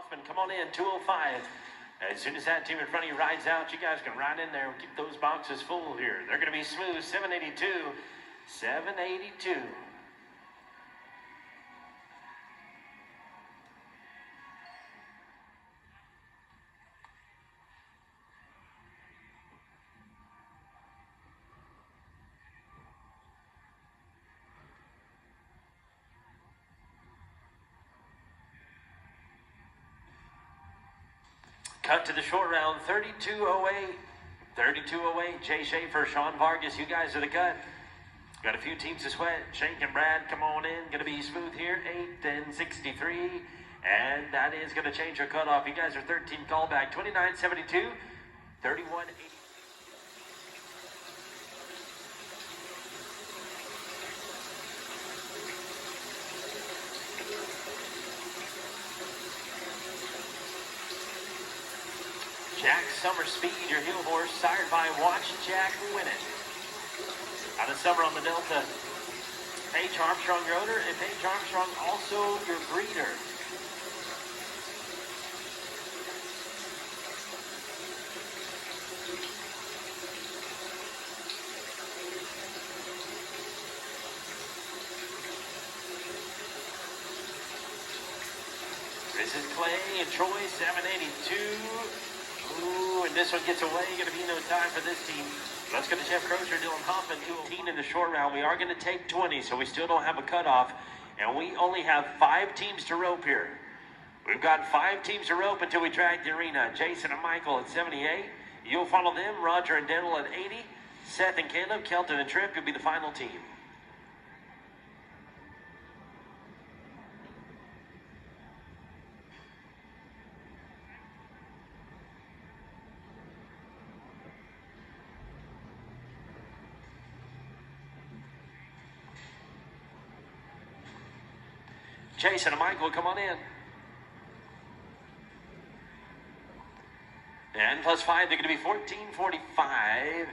Hoffman, come on in, 205. As soon as that team in front of you rides out, you guys can ride in there and keep those boxes full here. They're going to be smooth, 782, 782. Cut to the short round, 3208. 3208, Jay Schaefer, Sean Vargas, you guys are the cut. Got a few teams to sweat. Shank and Brad, come on in. Going to be smooth here, 8 and 63. And that is going to change your cutoff. You guys are 13 callback, 2972, 3180. Jack Summer Speed, your heel horse, sired by Watch Jack Win It. Out of Summer on the Delta, Paige Armstrong, your owner, and Paige Armstrong also your breeder. This is Clay and Troy, 782. Ooh, and this one gets away. Going to be no time for this team. Let's go to Jeff Crozier, Dylan Hoffman, 218 in the short round. We are going to take 20, so we still don't have a cutoff. And we only have 5 teams to rope here. We've got 5 teams to rope until we drag the arena. Jason and Michael at 78. You'll follow them. Roger and Dental at 80. Seth and Caleb, Kelton and Tripp, you'll be the final team. Jason and Michael, come on in. And plus 5, they're going to be 1445.